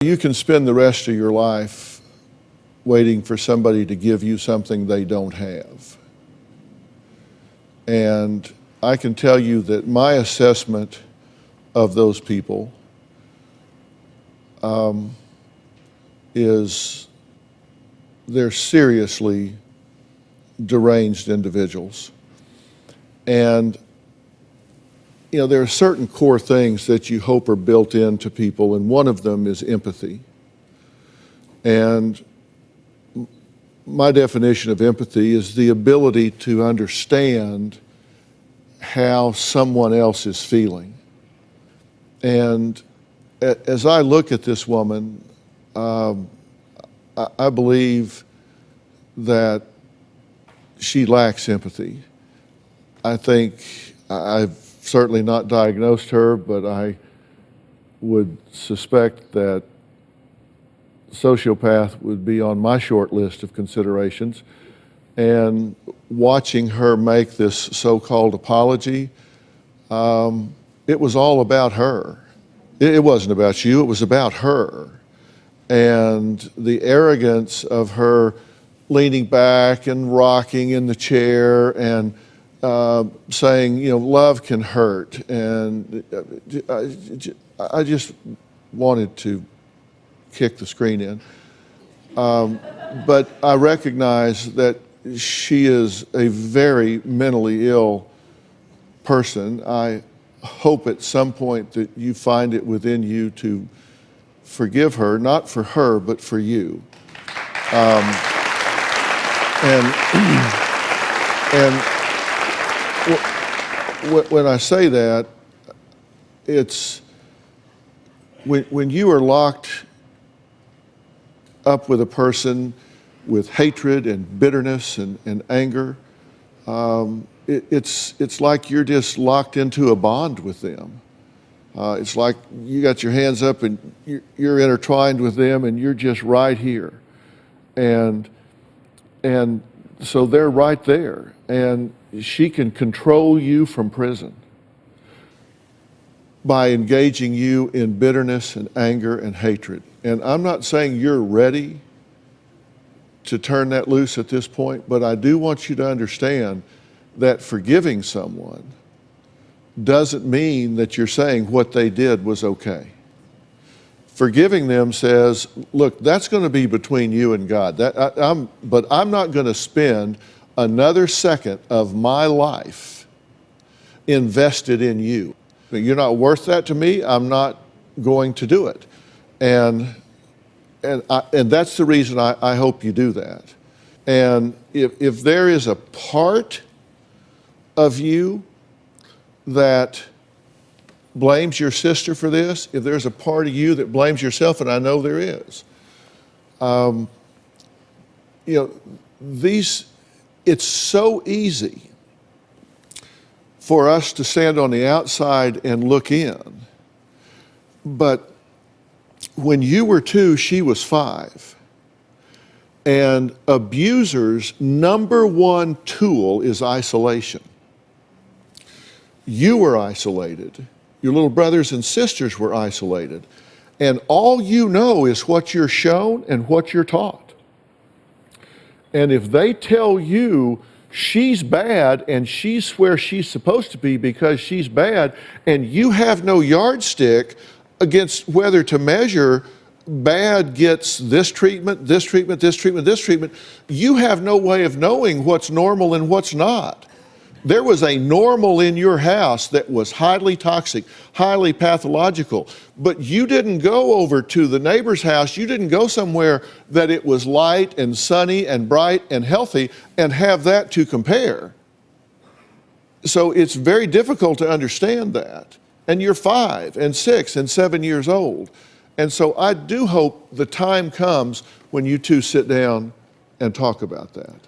You can spend the rest of your life waiting for somebody to give you something they don't have. And I can tell you that my assessment of those people is they're seriously deranged individuals. And you know, there are certain core things that you hope are built into people, and one of them is empathy. And my definition of empathy is the ability to understand how someone else is feeling. And as I look at this woman, I believe that she lacks empathy. I think I've certainly not diagnosed her, but I would suspect that sociopath would be on my short list of considerations. And watching her make this so-called apology, it was all about her. It wasn't about you, it was about her. And the arrogance of her leaning back and rocking in the chair and saying, you know, love can hurt. And I just wanted to kick the screen in. But I recognize that she is a very mentally ill person. I hope at some point that you find it within you to forgive her, not for her, but for you. When I say that, it's when you are locked up with a person with hatred and bitterness and anger, it's like you're just locked into a bond with them. It's like you got your hands up and you're intertwined with them and you're just right here. And so they're right there, and she can control you from prison by engaging you in bitterness and anger and hatred. And I'm not saying you're ready to turn that loose at this point, but I do want you to understand that forgiving someone doesn't mean that you're saying what they did was okay. Forgiving them says, look, that's going to be between you and God. But I'm not going to spend another second of my life invested in you. You're not worth that to me. I'm not going to do it. And that's the reason I hope you do that. And if there is a part of you that blames your sister for this, if there's a part of you that blames yourself, and I know there is, it's so easy for us to stand on the outside and look in. But when you were 2, she was 5. And abusers' number one tool is isolation. You were isolated. Your little brothers and sisters were isolated. And all you know is what you're shown and what you're taught. And if they tell you she's bad and she's where she's supposed to be because she's bad, and you have no yardstick against whether to measure bad gets this treatment, this treatment, this treatment, this treatment, you have no way of knowing what's normal and what's not. There was a normal in your house that was highly toxic, highly pathological, but you didn't go over to the neighbor's house, you didn't go somewhere that it was light and sunny and bright and healthy and have that to compare. So it's very difficult to understand that. And you're 5 and 6 and 7 years old. And so I do hope the time comes when you two sit down and talk about that.